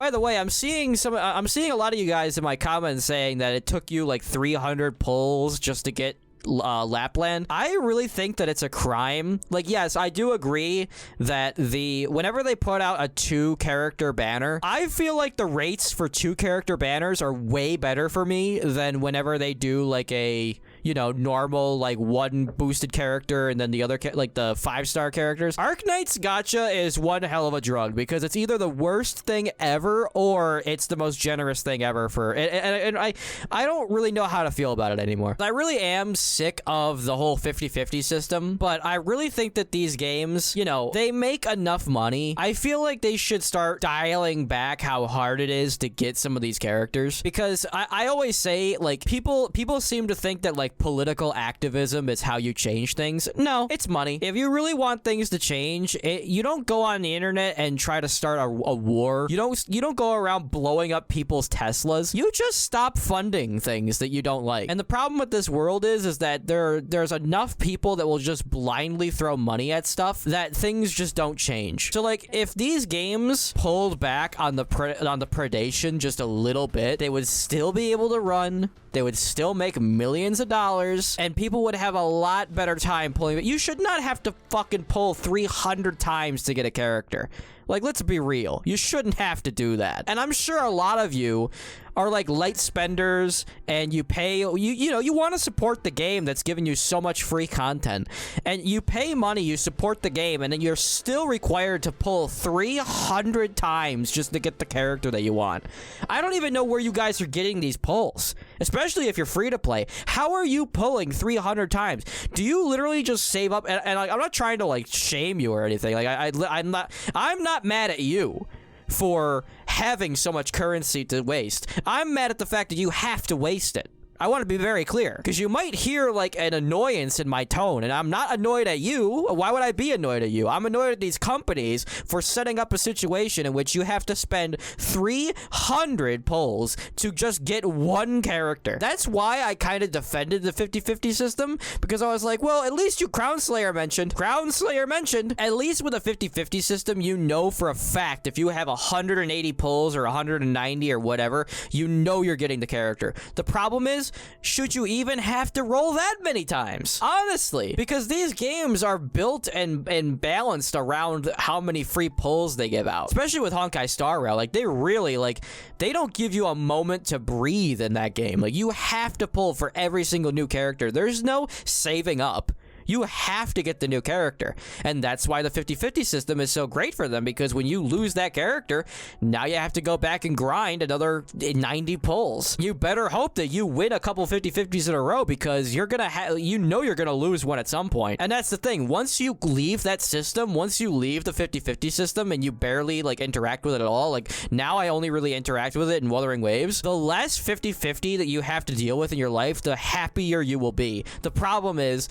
By the way, I'm seeing a lot of you guys in my comments saying that it took you like 300 pulls just to get Lappland. I really think that it's a crime. Like, yes, I do agree that whenever they put out a 2-character banner, I feel like the rates for 2-character banners are way better for me than whenever they do like a, you know, normal like 1 boosted character and then the other like the 5-star characters. Arknights gacha is one hell of a drug because it's either the worst thing ever or it's the most generous thing ever for and I don't really know how to feel about it anymore. I really am sick of the whole 50-50 system, but I really think that these games, you know, they make enough money. I feel like they should start dialing back how hard it is to get some of these characters, because I always say, like, people seem to think that like political activism is how you change things. No, it's money. If you really want things to change, you don't go on the internet and try to start a war. You don't go around blowing up people's Teslas. You just stop funding things that you don't like. And the problem with this world is that there's enough people that will just blindly throw money at stuff that things just don't change. So like, if these games pulled back on the predation just a little bit, they would still be able to run. They would still make millions of dollars, and people would have a lot better time pulling it. You should not have to fucking pull 300 times to get a character. Like, let's be real. You shouldn't have to do that. And I'm sure a lot of you are like light spenders and you pay, you know, you want to support the game that's giving you so much free content. And you pay money, you support the game, and then you're still required to pull 300 times just to get the character that you want. I don't even know where you guys are getting these pulls, especially if you're free to play. How are you pulling 300 times? Do you literally just save up? And like, I'm not trying to like shame you or anything. Like I'm not mad at you for having so much currency to waste. I'm mad at the fact that you have to waste it. I want to be very clear, because you might hear like an annoyance in my tone, and I'm not annoyed at you. Why would I be annoyed at you? I'm annoyed at these companies for setting up a situation in which you have to spend 300 pulls to just get 1 character. That's why I kind of defended the 50-50 system, because I was like, well, at least Crownslayer mentioned, at least with a 50-50 system, you know for a fact if you have 180 pulls or 190 or whatever, you know you're getting the character. The problem is, should you even have to roll that many times? Honestly, because these games are built and balanced around how many free pulls they give out. Especially with Honkai Star Rail, like, they really, like, they don't give you a moment to breathe in that game. Like, you have to pull for every single new character. There's no saving up. You have to get the new character. And that's why the 50-50 system is so great for them, because when you lose that character, now you have to go back and grind another 90 pulls. You better hope that you win a couple 50-50s in a row, because you're gonna you're gonna lose one at some point. And that's the thing. Once you leave that system, once you leave the 50-50 system and you barely like interact with it at all, like now I only really interact with it in Wuthering Waves, the less 50-50 that you have to deal with in your life, the happier you will be. The problem is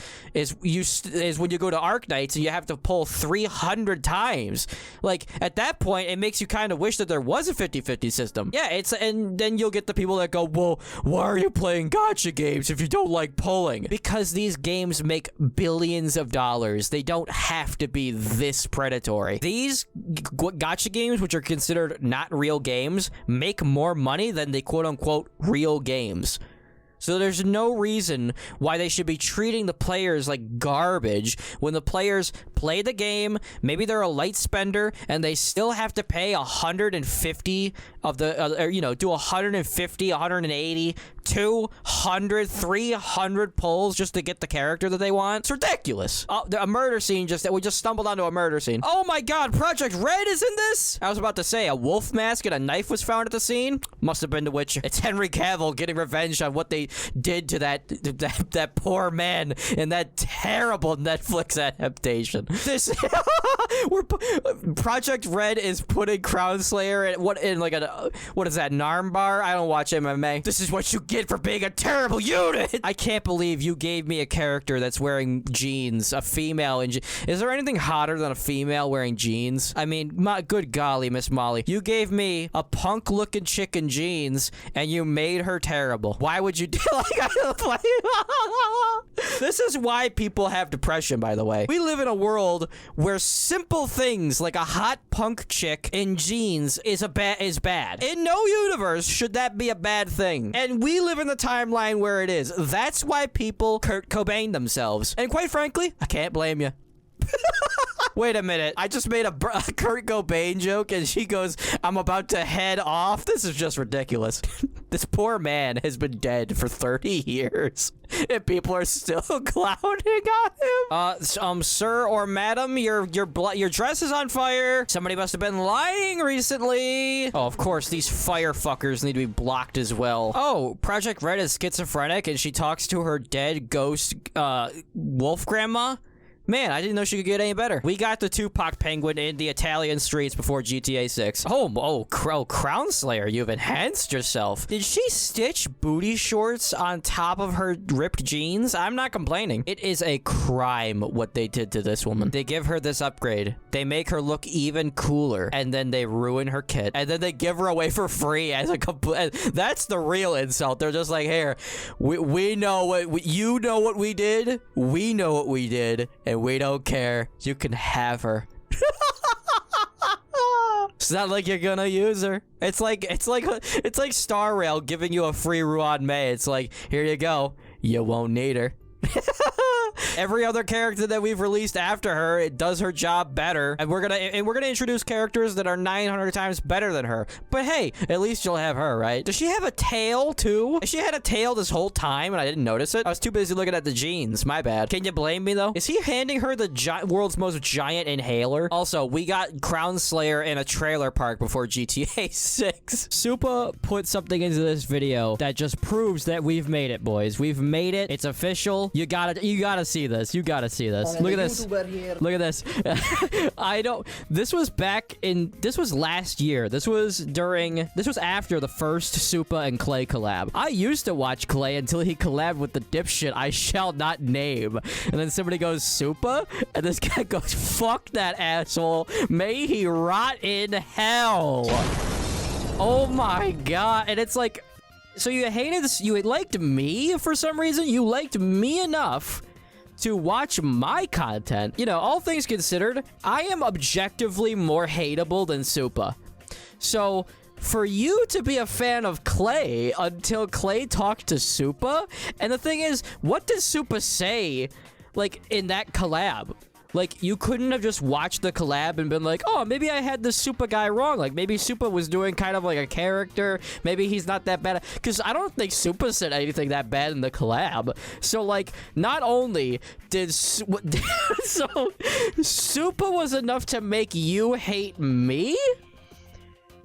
when you go to Arknights and you have to pull 300 times. Like, at that point, it makes you kind of wish that there was a 50-50 system. Yeah, and then you'll get the people that go, well, why are you playing gacha games if you don't like pulling? Because these games make billions of dollars. They don't have to be this predatory. These gacha games, which are considered not real games, make more money than the quote-unquote real games. So there's no reason why they should be treating the players like garbage when the players play the game. Maybe they're a light spender and they still have to pay 150 of the, you know, do 150, 180, 200, 300 pulls just to get the character that they want. It's ridiculous. Oh, a murder scene we just stumbled onto a murder scene. Oh my god, Project Red is in this? I was about to say, a wolf mask and a knife was found at the scene. Must have been The Witcher. It's Henry Cavill getting revenge on what they did to that poor man in that terrible Netflix adaptation. This Project Red is putting Crownslayer in like a what is that, Narm bar? I don't watch MMA. This is what you get for being a terrible unit. I can't believe you gave me a character that's wearing jeans, a female in Is there anything hotter than a female wearing jeans? I mean, good golly, Miss Molly. You gave me a punk looking chick in jeans and you made her terrible. Why would you do This is why people have depression, by the way. We live in a world where simple things like a hot punk chick in jeans is bad. In no universe should that be a bad thing. And we live in the timeline where it is. That's why people Kurt Cobain themselves. And quite frankly, I can't blame you. Wait a minute. I just made a Kurt Cobain joke and she goes, I'm about to head off. This is just ridiculous. This poor man has been dead for 30 years and people are still clowning on him. Sir or madam, your dress is on fire. Somebody must have been lying recently. Oh, of course, these fire fuckers need to be blocked as well. Oh, Project Red is schizophrenic and she talks to her dead ghost wolf grandma. Man, I didn't know she could get any better. We got the Tupac penguin in the Italian streets before GTA 6. Crownslayer, you've enhanced yourself. Did she stitch booty shorts on top of her ripped jeans? I'm not complaining. It is a crime what they did to this woman. They give her this upgrade. They make her look even cooler. And then they ruin her kit. And then they give her away for free as a complete... That's the real insult. They're just like, here, we know what... you know what we did. We know what we did. And we don't care. You can have her. It's not like you're gonna use her. It's like Star Rail giving you a free Ruan May. It's like, here you go. You won't need her. Every other character that we've released after her, it does her job better, and we're gonna introduce characters that are 900 times better than her. But hey, at least you'll have her, right? Does she have a tail too? She had a tail this whole time and I didn't notice it. I was too busy looking at the jeans. My bad. Can you blame me though? Is he handing her the world's most giant inhaler? Also, we got Crownslayer in a trailer park before GTA 6. Supa put something into this video that just proves that we've made it, boys. We've made it. It's official. You gotta see this. You gotta see this. Look at this. Look at this. This was last year. This was after the first Supa and Clay collab. I used to watch Clay until he collabed with the dipshit I shall not name. And then somebody goes, Supa? And this guy goes, fuck that asshole. May he rot in hell. Oh my god. And it's like, so you liked me for some reason? You liked me enough to watch my content. You know, all things considered, I am objectively more hateable than Supa. So, for you to be a fan of Clay until Clay talked to Supa, and the thing is, what does Supa say, like, in that collab? Like, you couldn't have just watched the collab and been like, oh, maybe I had this Supa guy wrong. Like, maybe Supa was doing kind of like a character. Maybe he's not that bad. Because I don't think Supa said anything that bad in the collab. So, like, not only did... so, Supa was enough to make you hate me?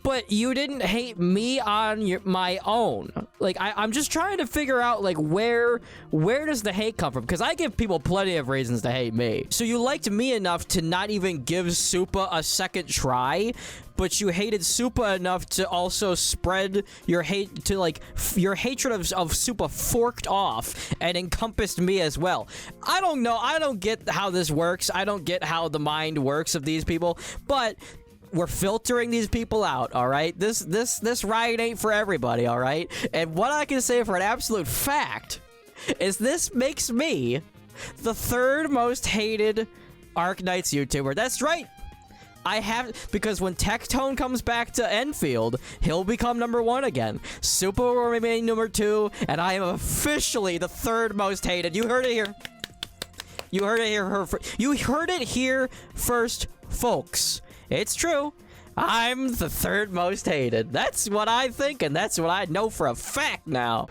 But you didn't hate me on my own. Like, I'm just trying to figure out, like, where does the hate come from? Because I give people plenty of reasons to hate me. So you liked me enough to not even give Supa a second try, but you hated Supa enough to also spread your hate to, like, your hatred of Supa forked off and encompassed me as well. I don't know. I don't get how this works. I don't get how the mind works of these people, but... we're filtering these people out, all right? This riot ain't for everybody, all right? And what I can say for an absolute fact is this makes me the third most hated Arknights YouTuber. That's right. Because when Tectone comes back to Enfield, he'll become #1 again. Supa will remain #2, and I am officially the third most hated. You heard it here. You heard it here. You heard it here first, folks. It's true. I'm the third most hated. That's what I think, and that's what I know for a fact now.